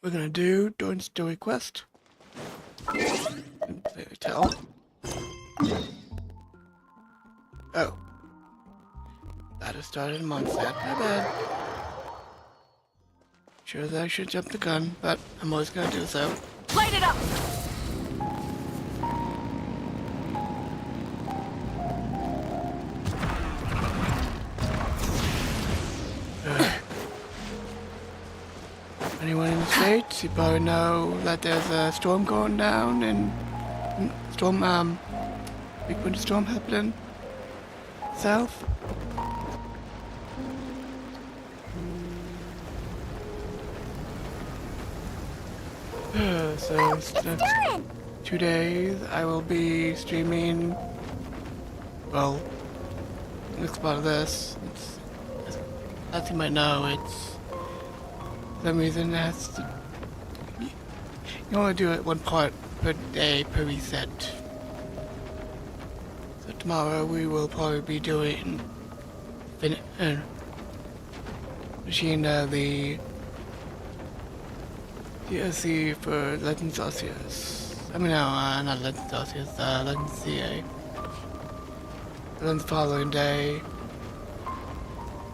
we're gonna do Durin story quest. Fairy tale. Oh. That has started Mondstadt. My bad. Sure that I should jump the gun, but I'm always gonna do so. Light it up! Anyone in the States, you probably know that there's a storm going down and big winter storm happening south. So next 2 days I will be streaming, well, next part of this, as you might know, it's, for some reason it has to, you only do it one part per day per reset. So tomorrow we will probably be doing, machine the DLC for Legends Arceus. I mean, no, not Legends Arceus, Legends CA. And then the following day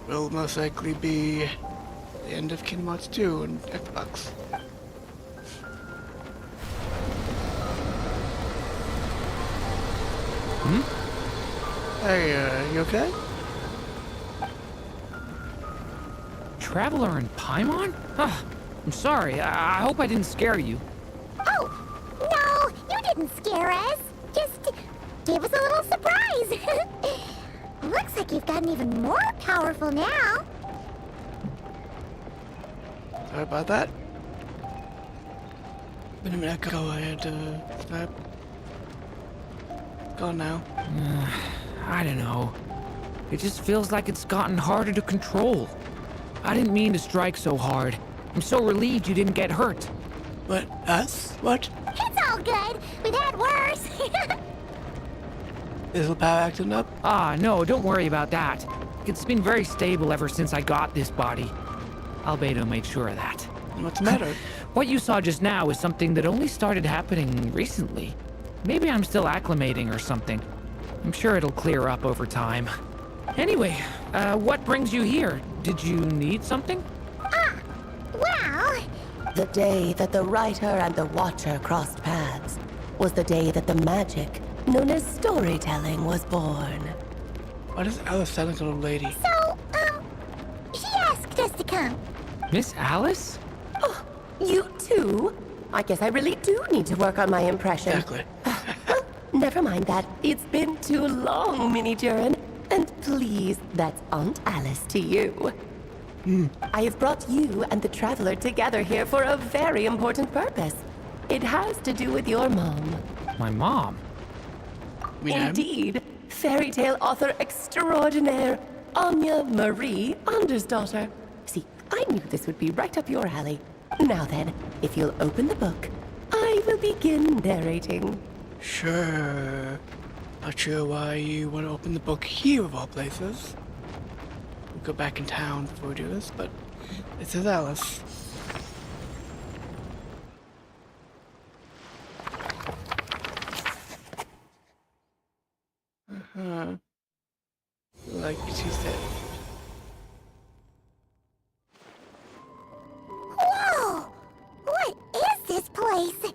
will most likely be the end of Kingdom Hearts 2 on Xbox. Hey, you okay? Traveler in Paimon? I'm sorry. I hope I didn't scare you. Oh, no, you didn't scare us. Just gave us a little surprise. Looks like you've gotten even more powerful now. Sorry about that. Been a minute ago, I had to stop. Gone now. I don't know. It just feels like it's gotten harder to control. I didn't mean to strike so hard. I'm so relieved you didn't get hurt. What? Us? What? It's all good. We've had worse. Is the power acting up? No, don't worry about that. It's been very stable ever since I got this body. Albedo made sure of that. What's the matter? What you saw just now is something that only started happening recently. Maybe I'm still acclimating or something. I'm sure it'll clear up over time. Anyway, what brings you here? Did you need something? Well, The day that the writer and the watcher crossed paths was the day that the magic known as storytelling was born. Why does Alice sound like an old lady? so, she asked us to come. Miss Alice? Oh, you too? I guess I really do need to work on my impression. Exactly. Well, never mind that. It's been too long, Mini Durin. And please, that's Aunt Alice to you. I have brought you and the Traveler together here for a very important purpose. It has to do with your mom. My mom? Indeed, fairy tale author extraordinaire, Anya Marie Andersdottir. See, I knew this would be right up your alley. Now then, if you'll open the book, I will begin narrating. Sure. Not sure why you want to open the book here of all places. We'll go back in town before we do this, but this is Alice. Like she said. Whoa! What is this place? It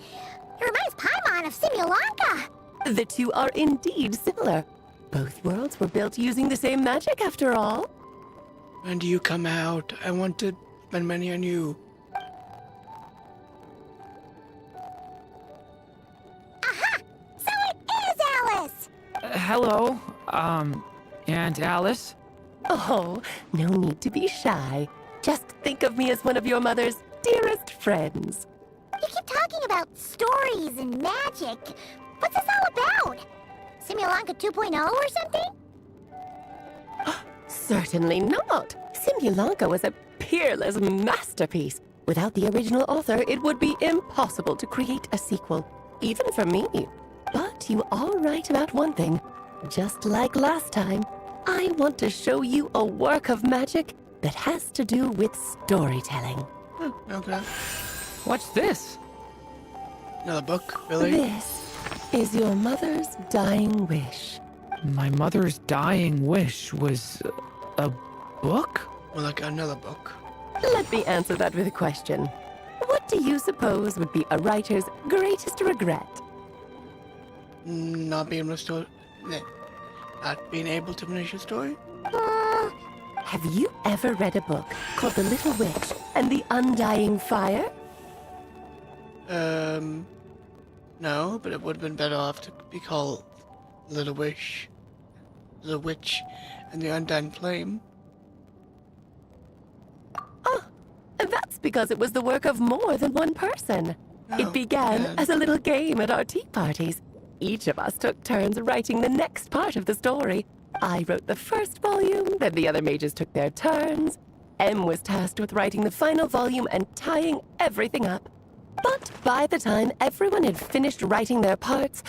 reminds Paimon of Simulanka. The two are indeed similar. Both worlds were built using the same magic after all. When do you come out? I want to spend money on you. Aha! So it is Alice! Hello, Aunt Alice? Oh, no need to be shy. Just think of me as one of your mother's dearest friends. You keep talking about stories and magic. What's this all about? Simulanka 2.0 or something? Certainly not. Simulanka was a peerless masterpiece. Without the original author, it would be impossible to create a sequel, even for me. But you are right about one thing. Just like last time, I want to show you a work of magic that has to do with storytelling. Okay. What's this? Another book, really? This is your mother's dying wish. My mother's dying wish was a book? More like another book. Let me answer that with a question. What do you suppose would be a writer's greatest regret? Not being restored. Not being able to finish a story? Have you ever read a book called The Little Witch and the Undying Fire? No, but it would have been better off to be called Little Witch, and the Undying Flame. And that's because it was the work of more than one person. Oh, It began man. as a little game at our tea parties. Each of us took turns writing the next part of the story. I wrote the first volume, then the other mages took their turns. Em was tasked with writing the final volume and tying everything up. But by the time everyone had finished writing their parts,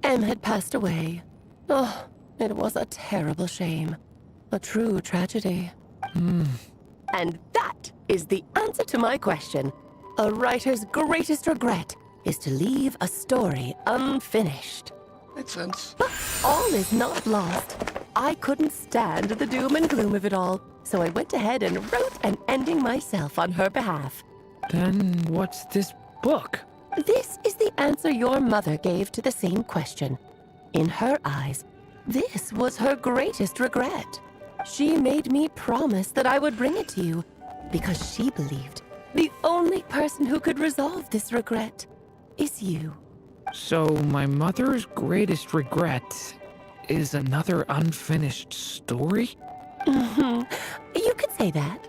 Em had passed away. Oh, it was a terrible shame. A true tragedy. And that is the answer to my question. A writer's greatest regret is to leave a story unfinished. Makes sense. But all is not lost. I couldn't stand the doom and gloom of it all, so I went ahead and wrote an ending myself on her behalf. Then what's this book? This is the answer your mother gave to the same question. In her eyes, this was her greatest regret. She made me promise that I would bring it to you because she believed the only person who could resolve this regret is you. So my mother's greatest regret is another unfinished story? You could say that.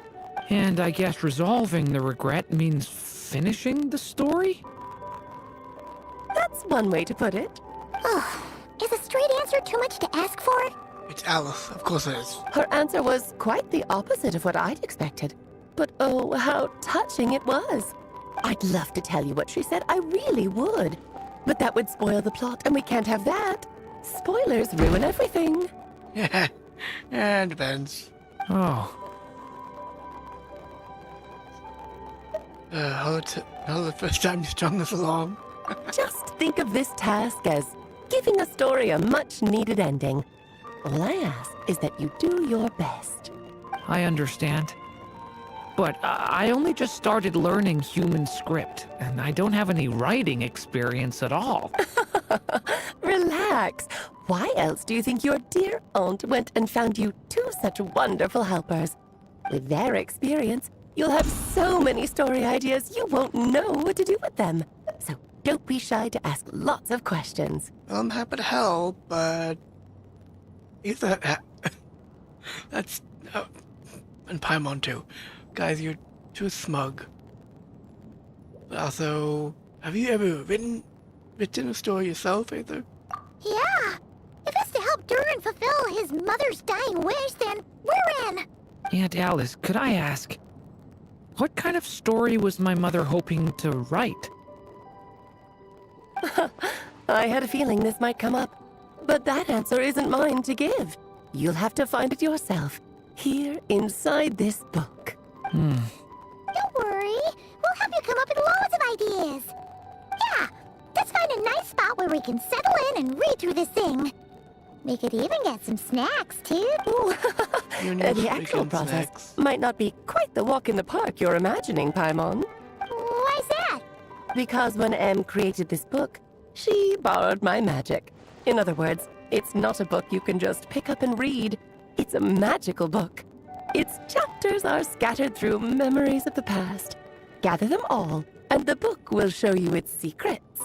And I guess resolving the regret means finishing the story? That's one way to put it. Is a straight answer too much to ask for? It's Alice. Of course it is. Her answer was quite the opposite of what I'd expected. But oh, how touching it was. I'd love to tell you what she said, I really would. But that would spoil the plot, and we can't have that. Spoilers ruin everything. Yeah, it depends. Oh, How the first time you strung us along? Just think of this task as giving a story a much-needed ending. All I ask is that you do your best. I understand. But I only just started learning human script, and I don't have any writing experience at all. Relax. Why else do you think your dear aunt went and found you two such wonderful helpers? With their experience, you'll have so many story ideas you won't know what to do with them. So don't be shy to ask lots of questions. Well, I'm happy to help, but that's and Paimon too. Guys, you're too smug. But also, have you ever written a story yourself, either? Yeah. If it's to help Durin fulfill his mother's dying wish, then we're in. Aunt Alice, could I ask, what kind of story was my mother hoping to write? I had a feeling this might come up. But that answer isn't mine to give. You'll have to find it yourself, here inside this book. Don't worry. We'll help you come up with loads of ideas. Yeah. Let's find a nice spot where we can settle in and read through this thing. We could even get some snacks, too. You know, The actual freaking process snacks. might not be quite the walk in the park you're imagining, Paimon. Why's that? Because when Em created this book, she borrowed my magic. In other words, it's not a book you can just pick up and read. It's a magical book. Its chapters are scattered through memories of the past. Gather them all, and the book will show you its secrets.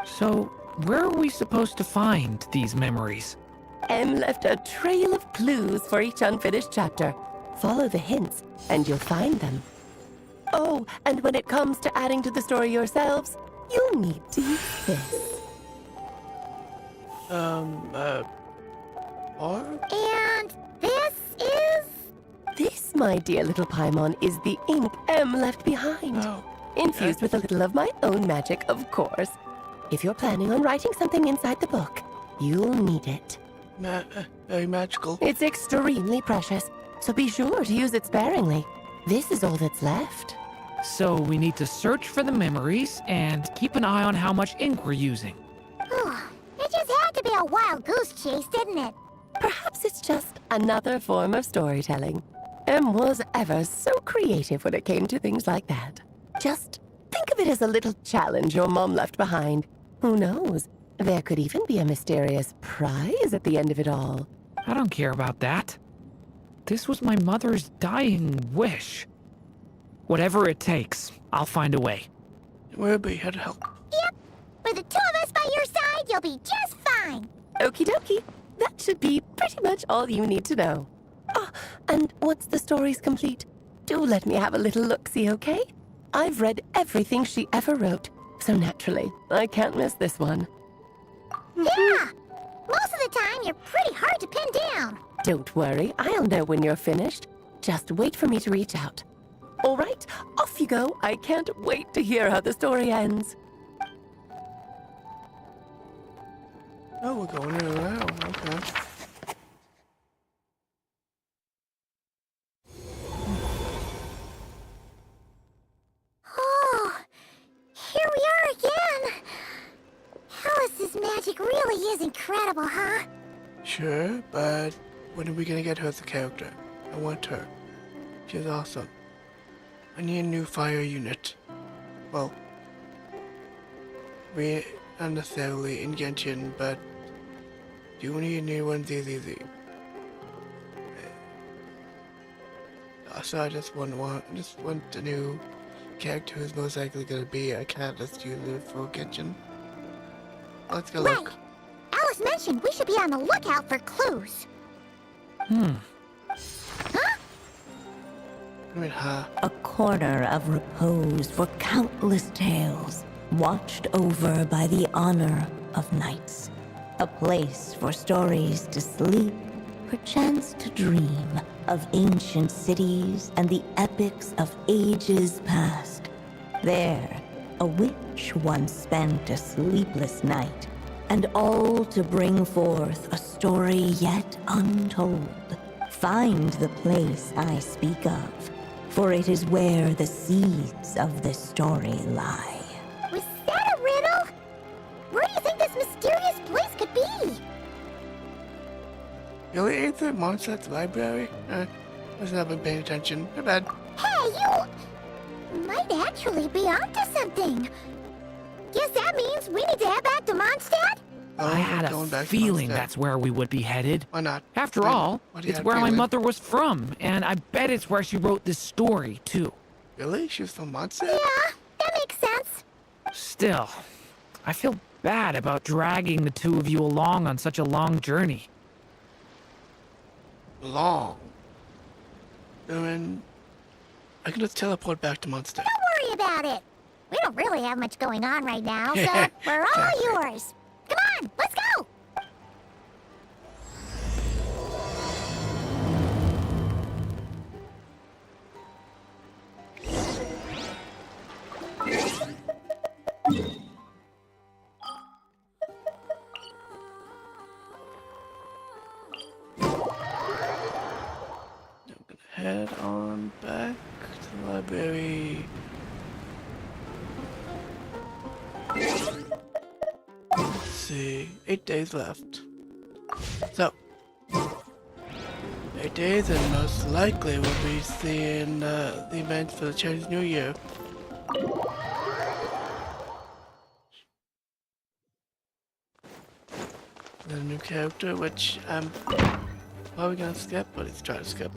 So, where are we supposed to find these memories? Em left a trail of clues for each unfinished chapter. Follow the hints, and you'll find them. Oh, and when it comes to adding to the story yourselves, you'll need to use this. Or? And this is... This, my dear little Paimon, is the ink Em left behind. Oh. Infused with a little of my own magic, of course. If you're planning on writing something inside the book, you'll need it. Very magical. It's extremely precious, so be sure to use it sparingly. This is all that's left. So we need to search for the memories and keep an eye on how much ink we're using. It just had to be a wild goose chase, didn't it? Perhaps it's just another form of storytelling. Em was ever so creative when it came to things like that. Just think of it as a little challenge your mom left behind. Who knows? There could even be a mysterious prize at the end of it all. I don't care about that. This was my mother's dying wish. Whatever it takes, I'll find a way. We'll be here to help. Yep. With the two of us by your side, you'll be just fine. Okie dokie. That should be pretty much all you need to know. Ah, and once the story's complete, do let me have a little look-see, okay? I've read everything she ever wrote, so naturally, I can't miss this one. Yeah. Most of the time, you're pretty hard to pin down. Don't worry, I'll know when you're finished. Just wait for me to reach out. All right, off you go. I can't wait to hear how the story ends. Oh, we're going in around. Okay. Oh, here we are again. Alice's magic really is incredible, huh? Sure, but when are we gonna get her as a character? I want her. She's awesome. I need a new fire unit. Well, we not necessarily in Genshin, but do need new ones is easy. So I just want a new character who's most likely gonna be a catalyst user for Genshin. Let's go look. Right. Alice mentioned we should be on the lookout for clues. I mean, A corner of repose for countless tales, watched over by the honor of knights. A place for stories to sleep, perchance to dream of ancient cities and the epics of ages past. There, a witch once spent a sleepless night, and all to bring forth a story yet untold. Find the place I speak of, for it is where the seeds of this story lie. Was that a riddle? Where do you think this mysterious place could be? really ain't the Mondstadt's library? Must not been paying attention. My bad. Hey, you might actually be onto something. Guess that means we need to head back to Mondstadt? I had Going a back to feeling Mondstadt. that's where we would be headed. Why not? After Why- all, why do you it's have where my feeling? mother was from, and I bet it's where she wrote this story, too. Really? She was from Mondstadt? Yeah, that makes sense. Still, I feel bad about dragging the two of you along on such a long journey. Long. Durin, I can just teleport back to Mondstadt. Don't worry about it. We don't really have much going on right now, so we're all yours. Come on, let's go! I'm gonna head on back to the library. Let's see, 8 days left. So, 8 days, and most likely we'll be seeing the events for the Chinese New Year. The new character, which I'm probably gonna skip, but let's try to skip.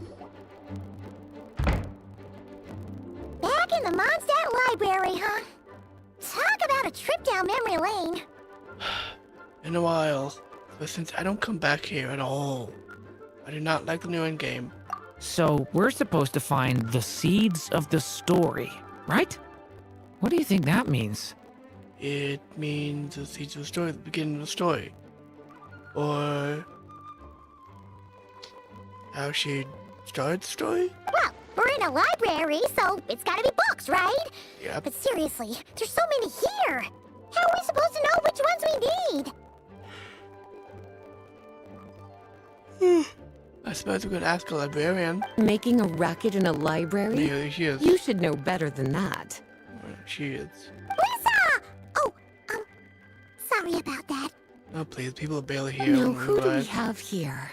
Back in the Mondstadt Library, huh? Talk about a trip down memory lane. In a while, but since I don't come back here at all, I do not like the new end game. So, we're supposed to find the seeds of the story, right? What do you think that means? It means the seeds of the story, the beginning of the story. Or how she started the story? Well, we're in a library, so it's gotta be books, right? Yep. But seriously, there's so many here. How are we supposed to know which ones we need? I I suppose we could ask a librarian. Making a racket in a library? Maybe she is. You should know better than that. She is. Lisa! Oh, sorry about that. Oh, please. People are barely here. Now, when who do we arrive. have here?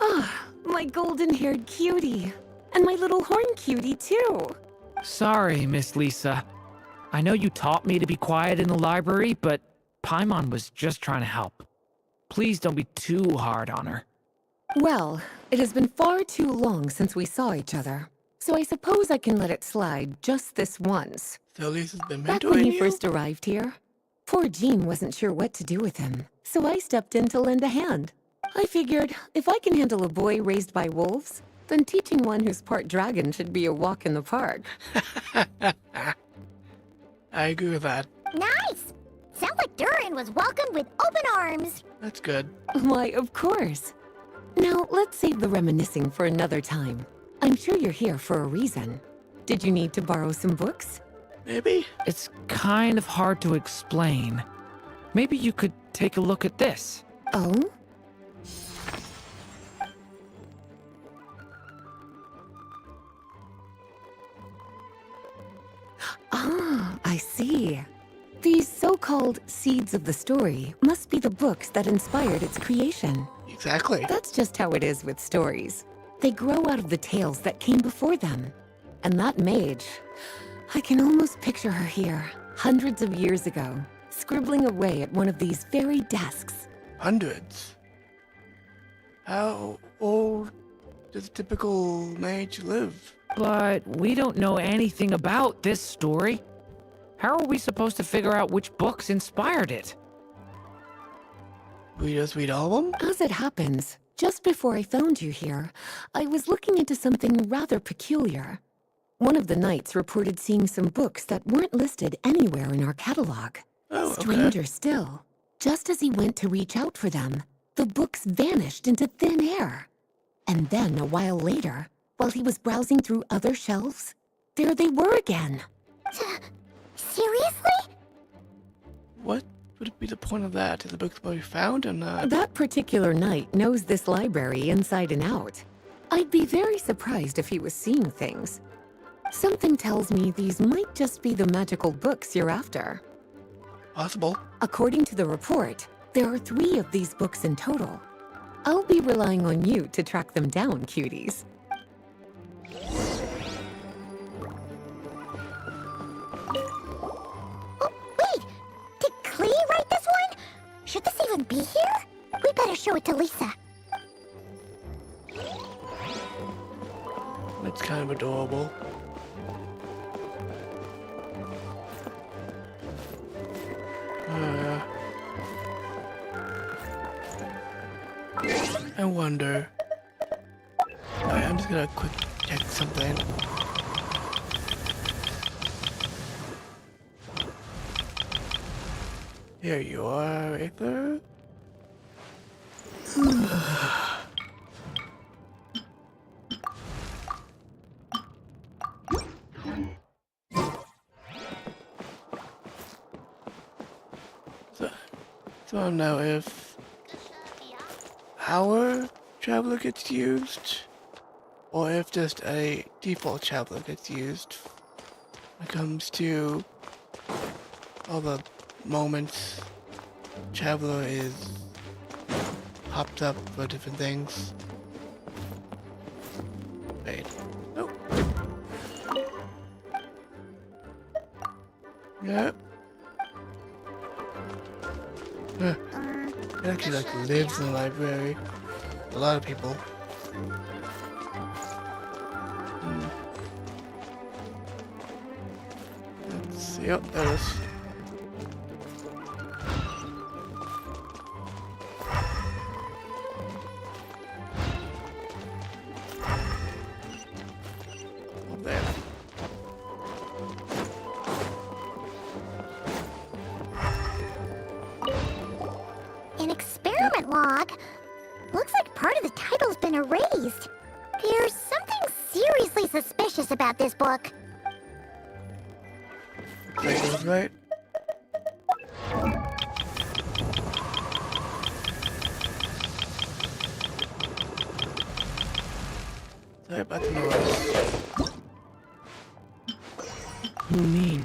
Ah, my golden-haired cutie. And my little horn cutie, too. Sorry, Miss Lisa. I know you taught me to be quiet in the library, but Paimon was just trying to help. Please don't be too hard on her. Well, it has been far too long since we saw each other, so I suppose I can let it slide just this once. So Lisa's been Back mentoring when he you? first arrived here, poor Jean wasn't sure what to do with him, so I stepped in to lend a hand. I figured, if I can handle a boy raised by wolves, then teaching one who's part dragon should be a walk in the park. I agree with that. Nice! Sounds like Durin was welcomed with open arms. That's good. Why, of course. Now, let's save the reminiscing for another time. I'm sure you're here for a reason. Did you need to borrow some books? Maybe? It's kind of hard to explain. Maybe you could take a look at this. Oh? Ah, I see. These so-called seeds of the story must be the books that inspired its creation. Exactly. That's just how it is with stories. They grow out of the tales that came before them. And that mage, I can almost picture her here, hundreds of years ago, scribbling away at one of these very desks. Hundreds. How old does a typical mage live? But we don't know anything about this story. How are we supposed to figure out which books inspired it? We just read all of them? As it happens, just before I found you here, I was looking into something rather peculiar. One of the knights reported seeing some books that weren't listed anywhere in our catalog. Oh, okay. Stranger still, just as he went to reach out for them, the books vanished into thin air. And then, a while later, while he was browsing through other shelves, there they were again. Seriously? What would be the point of that? Is the books be found or not? That particular knight knows this library inside and out. I'd be very surprised if he was seeing things. Something tells me these might just be the magical books you're after. Possible. According to the report, there are 3 of these books in total. I'll be relying on you to track them down, cuties. Oh, wait! Did Klee write this one? Should this even be here? We better show it to Lisa. It's kind of adorable. I wonder. Alright, I'm just gonna quick check something. Here you are, Aether. So I don't know if our traveler gets used, or if just a default traveler gets used when it comes to all the moments traveler is popped up for different things. Wait. Nope. Yep. Huh. It actually lives in the library. A lot of people. Let's see. Oh, there it is. Up there. An experiment log? Looks like part of the title's been erased. There's something seriously suspicious about this book. That goes right. Sorry about the noise. You mean?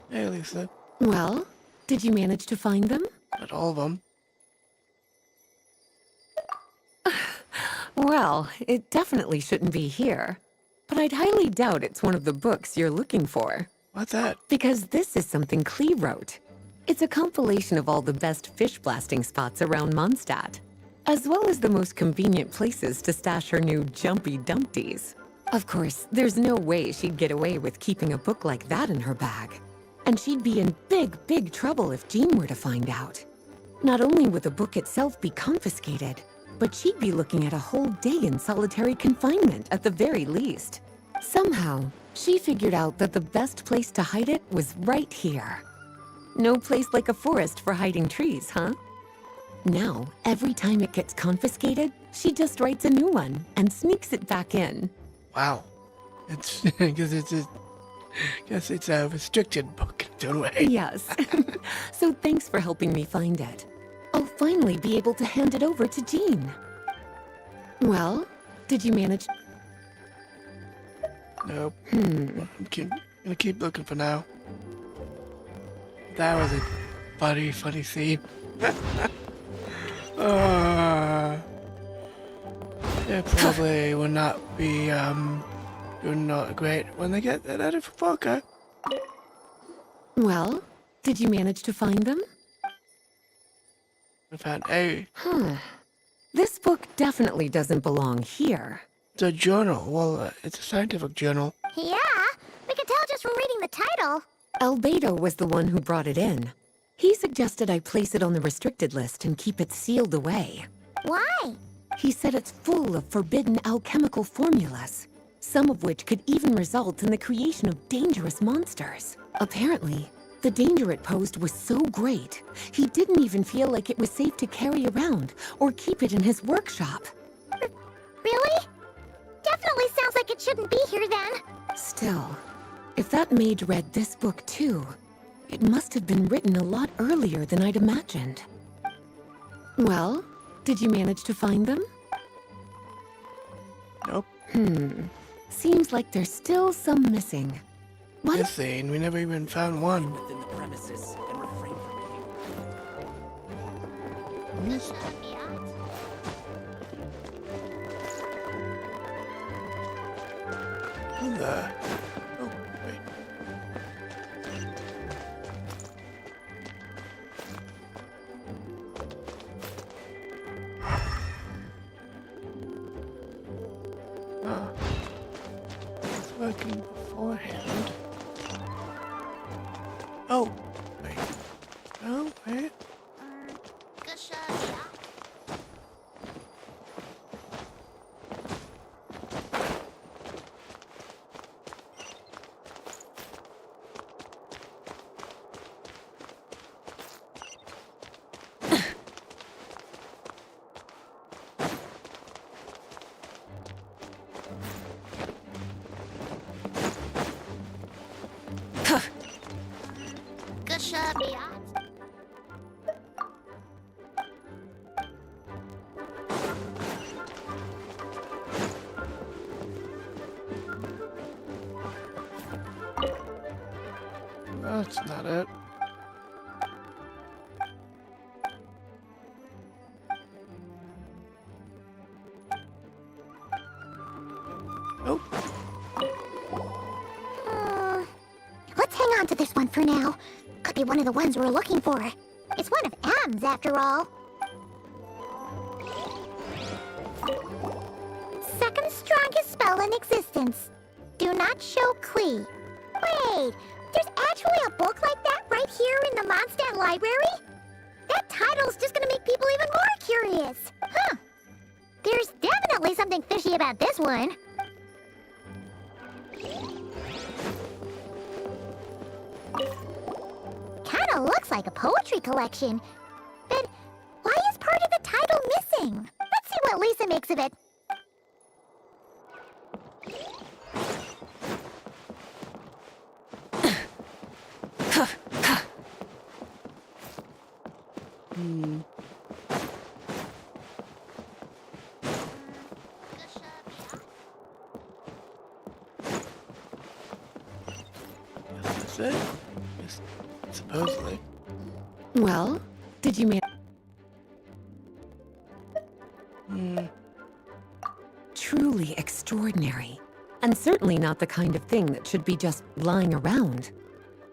Hey, Lisa. Well, did you manage to find them? Not all of them. Well, it definitely shouldn't be here. But I'd highly doubt it's one of the books you're looking for. What's that? Because this is something Klee wrote. It's a compilation of all the best fish blasting spots around Mondstadt, as well as the most convenient places to stash her new jumpy dumpties. Of course, there's no way she'd get away with keeping a book like that in her bag. And she'd be in big trouble if Jean were to find out. Not only would the book itself be confiscated, but she'd be looking at a whole day in solitary confinement at the very least. Somehow, she figured out that the best place to hide it was right here. No place like a forest for hiding trees, huh? Now, every time it gets confiscated, she just writes a new one and sneaks it back in. Wow. It's because it's a restricted book in its own way. Yes. So thanks for helping me find it. I'll finally be able to hand it over to Jean. Well, did you manage? Nope. I'm gonna keep looking for now. That was a funny scene. They probably will not be doing not great when they get that out of poker. Well, did you manage to find them? I found a This book definitely doesn't belong here. it's a journal. Well, it's a scientific journal. Yeah, we can tell just from reading the title. Albedo was the one who brought it in. He suggested I place it on the restricted list and keep it sealed away. Why? He said it's full of forbidden alchemical formulas, some of which could even result in the creation of dangerous monsters. Apparently, the danger it posed was so great, he didn't even feel like it was safe to carry around or keep it in his workshop. Really? Definitely sounds like it shouldn't be here then. Still, if that mage read this book too, it must have been written a lot earlier than I'd imagined. Well, did you manage to find them? Nope. Seems like there's still some missing. What? This scene, we never even found one. within the premises and refrain from Yes. What the? Oh, wait. Oh. It's working beforehand. Oh, wait. Oh, wait. That's not it. Nope. Let's hang on to this one for now. Could be one of the ones we're looking for. It's one of M's after all. Second strongest spell in existence. Do not show Klee. Wait, there's actually a book like that right here in the Mondstadt library? That title's just gonna make people even more curious. Huh. There's definitely something fishy about this one. Kinda looks like a poetry collection. But why is part of the title missing? Let's see what Lisa makes of it. That's it? Yes, supposedly. Well, did you manage? Truly extraordinary, and certainly not the kind of thing that should be just lying around.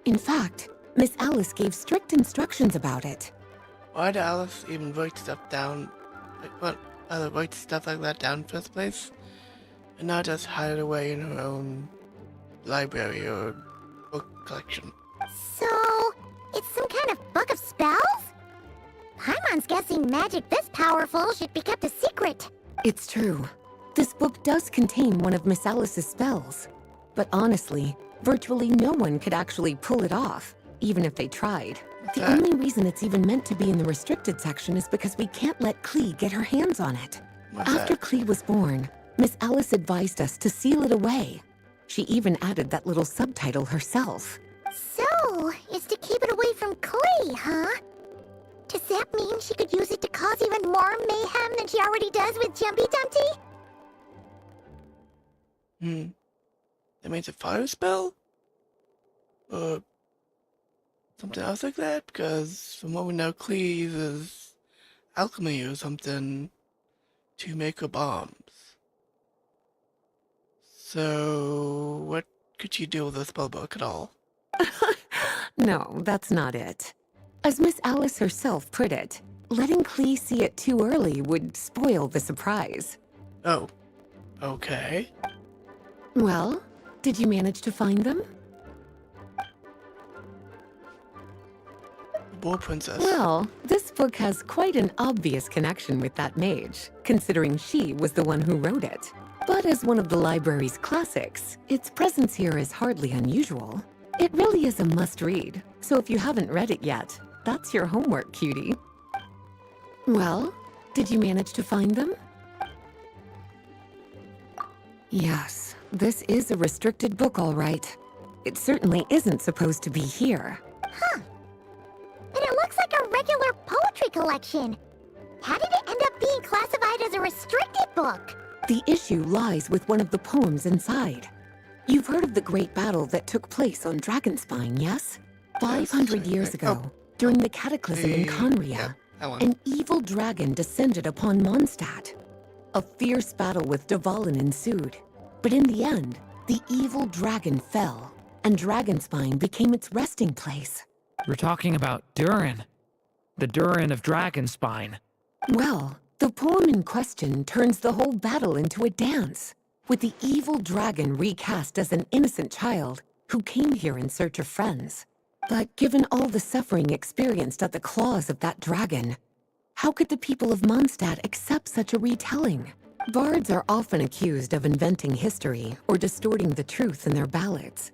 In fact, Miss Alice gave strict instructions about it. Why'd Alice even write stuff down? Like, what? Write stuff like that down in the first place? And not just hide it away in her own library or book collection. So, it's some kind of book of spells? Paimon's guessing magic this powerful should be kept a secret. It's true. This book does contain one of Miss Alice's spells. But honestly, virtually no one could actually pull it off, even if they tried. The only reason it's even meant to be in the restricted section is because we can't let Klee get her hands on it. After Klee was born, Miss Alice advised us to seal it away. She even added that little subtitle herself. So, it's to keep it away from Klee, huh? Does that mean she could use it to cause even more mayhem than she already does with Jumpy Dumpty? That means a fire spell? Or something else like that? Because from what we know, Klee uses alchemy or something to make her bombs. So, what could she do with a spell book at all? No, that's not it. As Miss Alice herself put it, letting Klee see it too early would spoil the surprise. Oh, okay. Well, did you manage to find them? War Princess. Well, this book has quite an obvious connection with that mage, considering she was the one who wrote it. But as one of the library's classics, its presence here is hardly unusual. It really is a must-read, so if you haven't read it yet, that's your homework, cutie. Well, did you manage to find them? Yes, this is a restricted book, all right. It certainly isn't supposed to be here. Huh. But it looks like a regular poetry collection. How did it end up being classified as a restricted book? The issue lies with one of the poems inside. You've heard of the great battle that took place on Dragonspine, yes? 500 years ago, during the cataclysm in Conria, an evil dragon descended upon Mondstadt. A fierce battle with Dvalin ensued, but in the end, the evil dragon fell, and Dragonspine became its resting place. We're talking about Durin. The Durin of Dragonspine. Well, the poem in question turns the whole battle into a dance, with the evil dragon recast as an innocent child who came here in search of friends. But given all the suffering experienced at the claws of that dragon, how could the people of Mondstadt accept such a retelling? Bards are often accused of inventing history or distorting the truth in their ballads.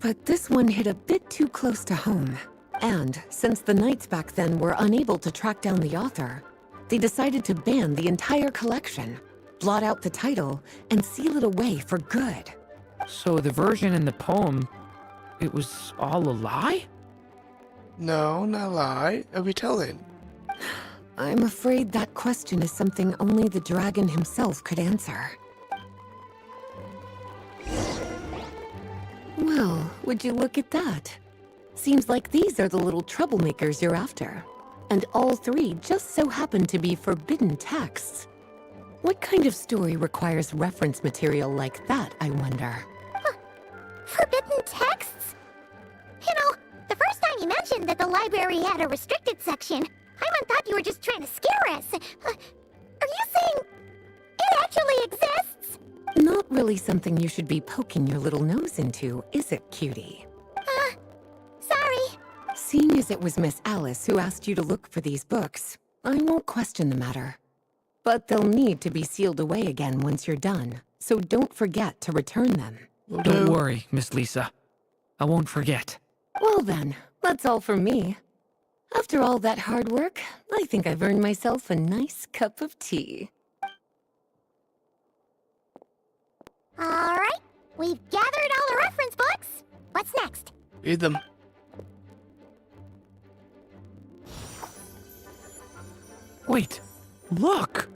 But this one hit a bit too close to home. And since the knights back then were unable to track down the author, they decided to ban the entire collection, blot out the title, and seal it away for good. So the version in the poem, it was all a lie? No, not a lie. A retelling. I'm afraid that question is something only the dragon himself could answer. Well, would you look at that? Seems like these are the little troublemakers you're after. And all three just so happen to be forbidden texts. What kind of story requires reference material like that, I wonder? Forbidden texts? You know, the first time you mentioned that the library had a restricted section, Paimon thought you were just trying to scare us. Are you saying it actually exists? Not really something you should be poking your little nose into, is it, cutie? Sorry. Seeing as it was Miss Alice who asked you to look for these books, I won't question the matter. But they'll need to be sealed away again once you're done, so don't forget to return them. Don't worry, Miss Lisa. I won't forget. Well then, that's all from me. After all that hard work, I think I've earned myself a nice cup of tea. Alright, we've gathered all the reference books. What's next? Read them. Wait, look!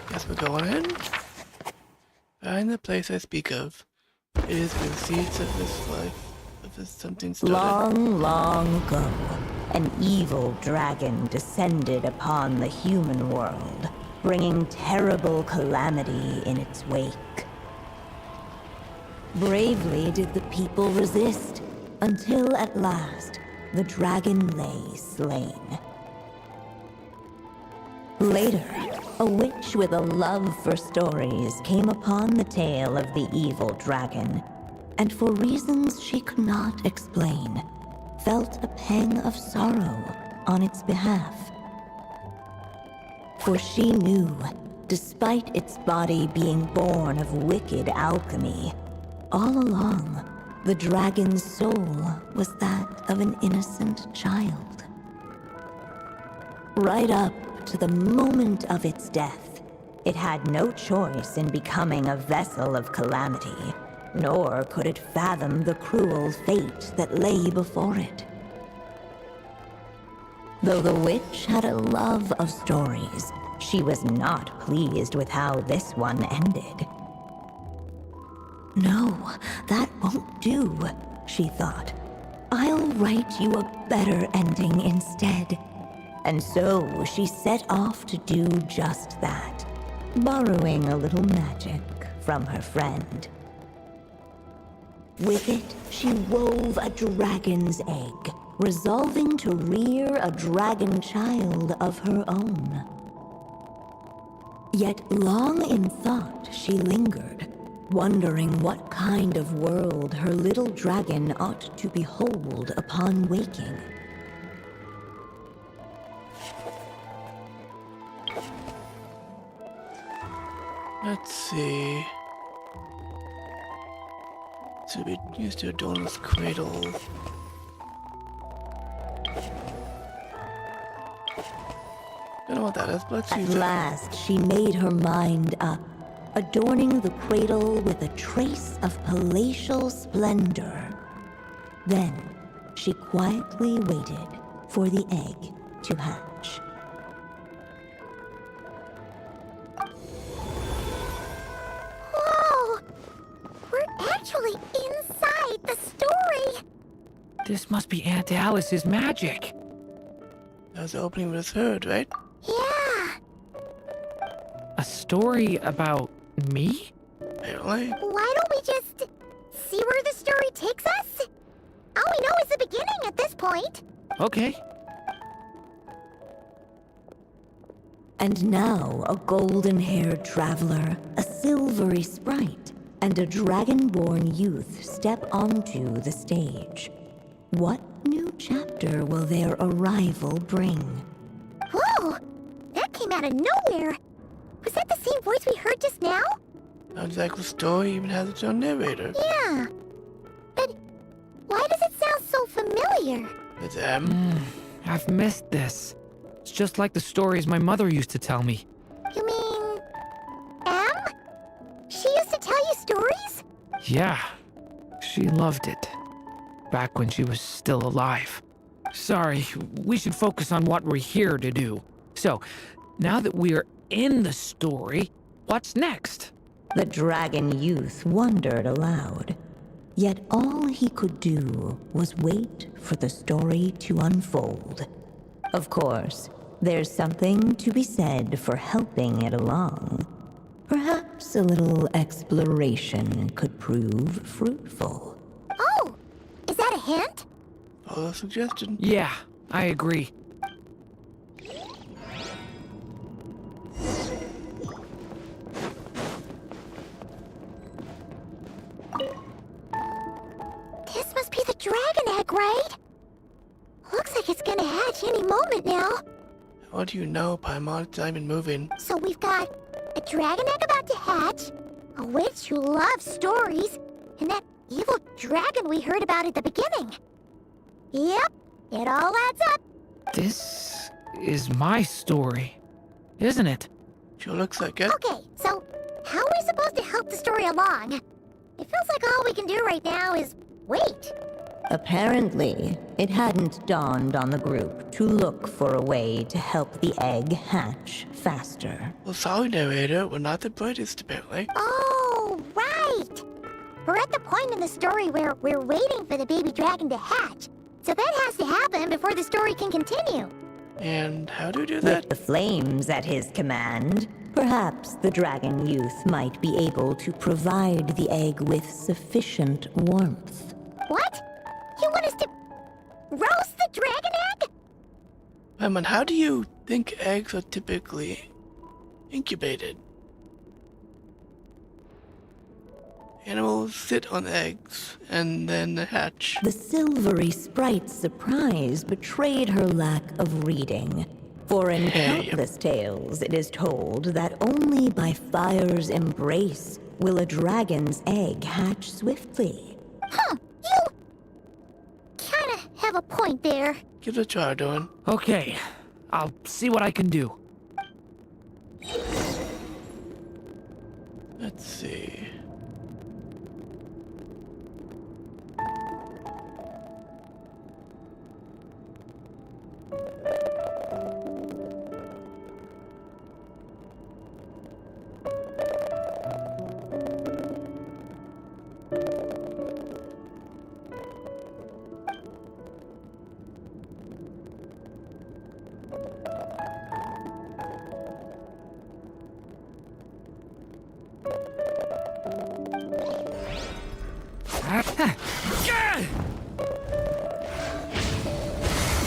Guess we're going in. Find the place I speak of. It is where the seeds of this life, of this something started. Long, long ago, an evil dragon descended upon the human world, bringing terrible calamity in its wake. Bravely did the people resist, until at last, the dragon lay slain. Later, a witch with a love for stories came upon the tale of the evil dragon, and for reasons she could not explain, felt a pang of sorrow on its behalf. For she knew, despite its body being born of wicked alchemy, all along, the dragon's soul was that of an innocent child. Right up to the moment of its death, it had no choice in becoming a vessel of calamity, nor could it fathom the cruel fate that lay before it. Though the witch had a love of stories, she was not pleased with how this one ended. No, that won't do, she thought. I'll write you a better ending instead. And so she set off to do just that, borrowing a little magic from her friend. With it, she wove a dragon's egg, resolving to rear a dragon child of her own. Yet long in thought she lingered, wondering what kind of world her little dragon ought to behold upon waking. Let's see. So we used to adorn this cradle. Don't know what that is, but let's At use it. last, she made her mind up, adorning the cradle with a trace of palatial splendor. Then, she quietly waited for the egg to hatch. Whoa! We're actually inside the story! This must be Aunt Alice's magic. That was the opening we just heard, right? Yeah! A story about me? Apparently. Why don't we just see where the story takes us? All we know is the beginning at this point. Okay. And now a golden-haired traveler, a silvery sprite, and a dragon-born youth step onto the stage. What new chapter will their arrival bring? Whoa! That came out of nowhere! Was that the same voice we heard just now? Not exactly the story even has its own narrator. Yeah. But why does it sound so familiar? It's M. I've missed this. It's just like the stories my mother used to tell me. You mean... M? She used to tell you stories? Yeah, she loved it. Back when she was still alive. Sorry, we should focus on what we're here to do. So, now that we're in the story, what's next? The dragon youth wondered aloud. Yet all he could do was wait for the story to unfold. Of course, there's something to be said for helping it along. Perhaps a little exploration could prove fruitful. Oh! Is that a hint? Follow the suggestion. Yeah, I agree. This must be the dragon egg, right? Looks like it's gonna hatch any moment now. What do you know, Paimon? It's not even moving. So we've got a dragon egg about to hatch, a witch who loves stories, and that evil dragon we heard about at the beginning. Yep, it all adds up. This is my story, isn't it? Sure looks like it. Okay, so how are we supposed to help the story along? It feels like all we can do right now is wait. Apparently, it hadn't dawned on the group to look for a way to help the egg hatch faster. Well, sorry, narrator. We're not the brightest, apparently. Oh, right! We're at the point in the story where we're waiting for the baby dragon to hatch. So that has to happen before the story can continue. And how do we do With that? the flames at his command, perhaps the dragon youth might be able to provide the egg with sufficient warmth. What? You want us to roast the dragon egg? Paimon, how do you think eggs are typically incubated? Animals sit on eggs and then they hatch. The silvery sprite's surprise betrayed her lack of reading. For in Hey. countless tales, it is told that only by fire's embrace will a dragon's egg hatch swiftly. Huh, you kinda have a point there. Give it a try, Durin. Okay, I'll see what I can do. Let's see.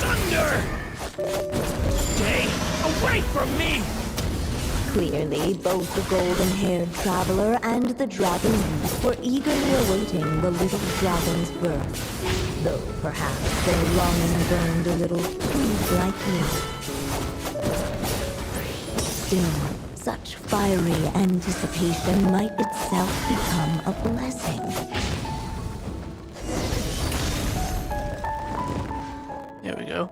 Thunder! Stay away from me! Clearly, both the golden-haired traveler and the dragon youth were eagerly awaiting the little dragon's birth, though perhaps their longing burned a little too brightly. Still, such fiery anticipation might itself become a blessing. There we go.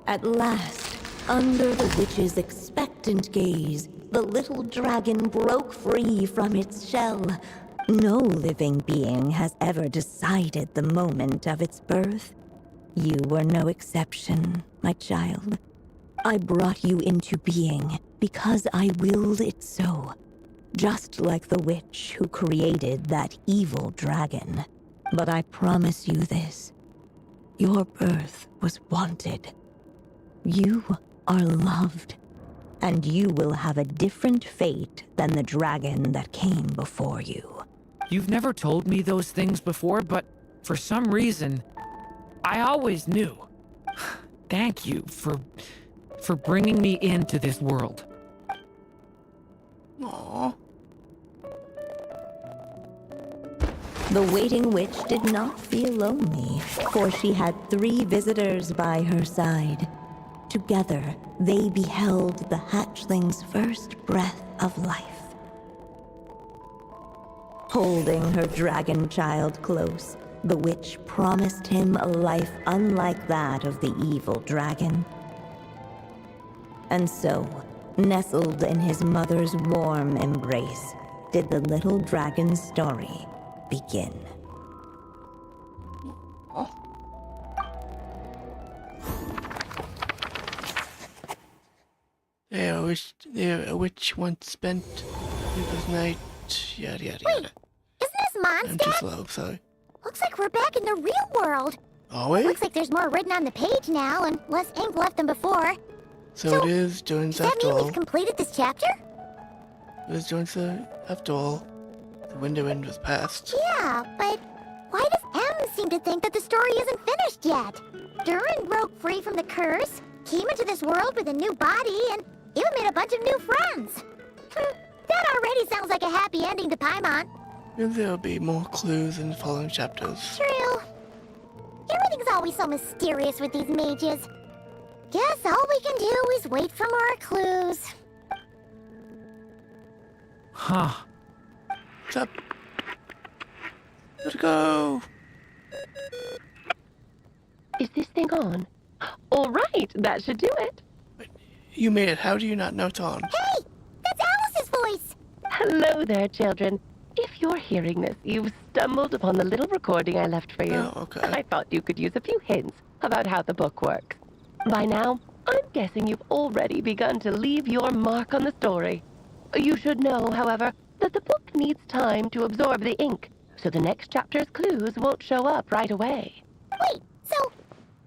At last, under the witch's expectant gaze, the little dragon broke free from its shell. No living being has ever decided the moment of its birth. You were no exception, my child. I brought you into being because I willed it so. Just like the witch who created that evil dragon. But I promise you this. Your birth was wanted. You are loved. And you will have a different fate than the dragon that came before you. You've never told me those things before, but for some reason, I always knew. Thank you for bringing me into this world. Aww. The waiting witch did not feel lonely, for she had 3 visitors by her side. Together, they beheld the hatchling's first breath of life. Holding her dragon child close, the witch promised him a life unlike that of the evil dragon. And so, nestled in his mother's warm embrace, did the little dragon's story begin. A witch once spent sleepless night, yada yada yada. Isn't this I'm too Mondstadt? slow, sorry. Looks like we're back in the real world. Are we? Looks like there's more written on the page now and less ink left than before. So it is Durin's Does that after mean all. we've completed this chapter? It is Durin's after all. The window end was passed. Yeah, but why does M seem to think that the story isn't finished yet? Durin broke free from the curse, came into this world with a new body, and even made a bunch of new friends. That already sounds like a happy ending to Paimon. Maybe there'll be more clues in the following chapters. True. Everything's always so mysterious with these mages. Guess all we can do is wait for more clues. Huh. What's up? Let's go! Is this thing on? All right, that should do it. You made it. How do you not know it's on? Hey! That's Alice's voice! Hello there, children. if you're hearing this, you've stumbled upon the little recording I left for you. Oh, okay. I thought you could use a few hints about how the book works. By now, I'm guessing you've already begun to leave your mark on the story. You should know, however, that the book needs time to absorb the ink, so the next chapter's clues won't show up right away. Wait, so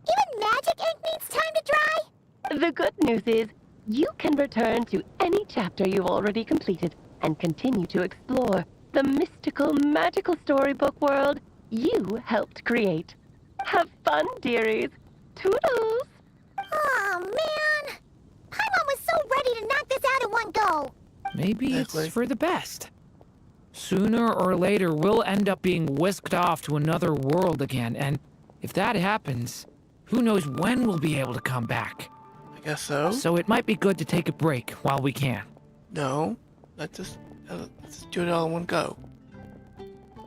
even magic ink needs time to dry? The good news is, you can return to any chapter you've already completed and continue to explore the mystical, magical storybook world you helped create. Have fun, dearies. Toodles! Oh, man! Paimon was so ready to knock this out in one go! Maybe Exactly. it's for the best. Sooner or later, we'll end up being whisked off to another world again, and if that happens, who knows when we'll be able to come back. I guess so. So it might be good to take a break while we can. No. Let's just do it all in one go.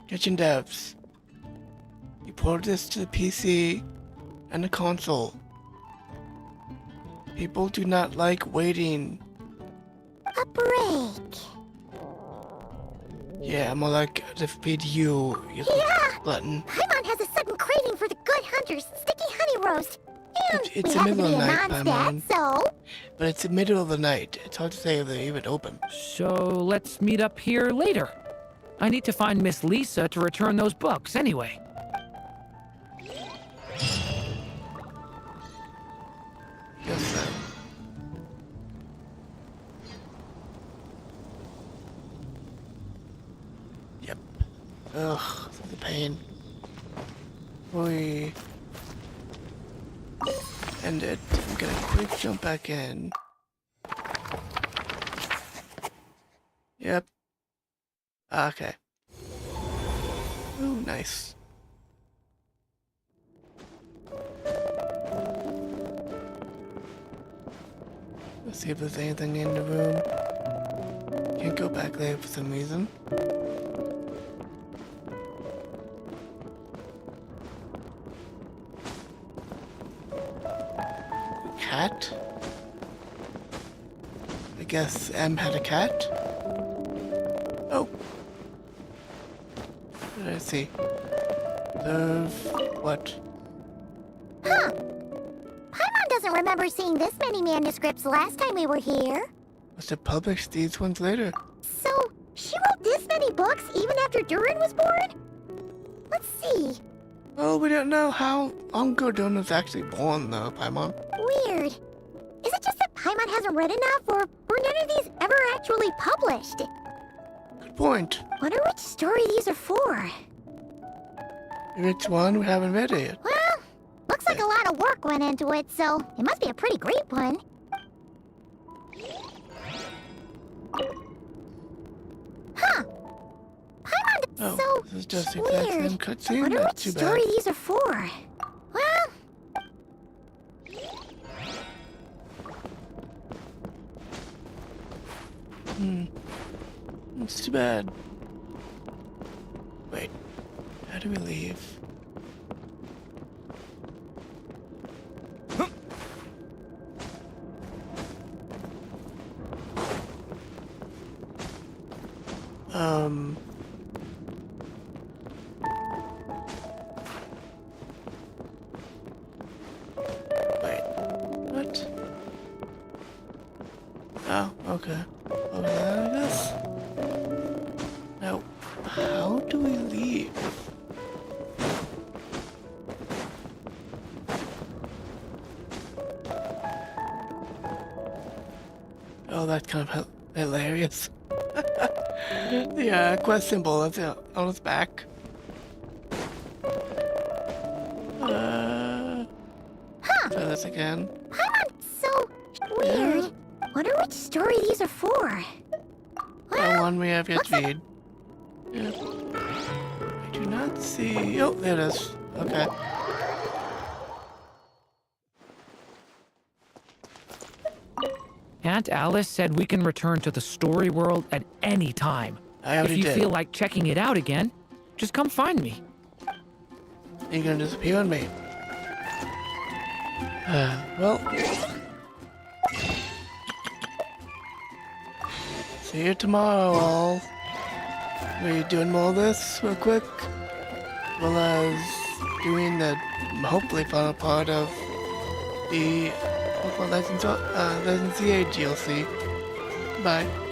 Genshin devs. You port this to the PC and the console. People do not like waiting. A break. Yeah, more like to feed you Yeah! glutton. Paimon has a sudden craving for the good hunter's sticky honey roast. And It's we the happen middle to of be the a night, non-stat, Paimon. so... But it's the middle of the night. It's hard to say if they're even open. So let's meet up here later. I need to find Miss Lisa to return those books anyway. Guess so. Yep. Ugh, the pain. We end it. I'm gonna quick jump back in. Yep. Okay. Ooh, nice. Let's see if there's anything in the room. Can't go back there for some reason. Cat? I guess M had a cat? Oh. What did I see? What? Huh. Paimon doesn't remember seeing this many manuscripts last time we were here. Must have published these ones later. So, she wrote this many books even after Durin was born? Let's see. Well, we don't know how long ago Durin was actually born, though, Paimon. Weird. Is it just that Paimon hasn't read enough, or were none of these ever actually published? Good point. Wonder which story these are for. Which one? We haven't read it yet. Well, looks like a lot of work went into it, so it must be a pretty great one. Huh. Paimon Oh, so this is just the exact weird. same cutscene. Wonder Not which too bad. story these are for. Well, It's too bad. Wait, how do we leave? Um. Wait, what? Oh, okay. Over there, I guess? Now, how do we leave? Oh, that's kind of hilarious. The quest symbol is on its back. Try this again. Paimon's so weird. Wonder which story these are for. That one we have yet looks to like- read. Yeah. I do not see. Oh, there it is. Okay. Aunt Alice said we can return to the story world at any time. I If already you did. feel like checking it out again, just come find me. You're gonna disappear on me. Well. See you tomorrow, all. we doing more of this real quick, as well as doing the hopefully final part of the License A DLC. Bye.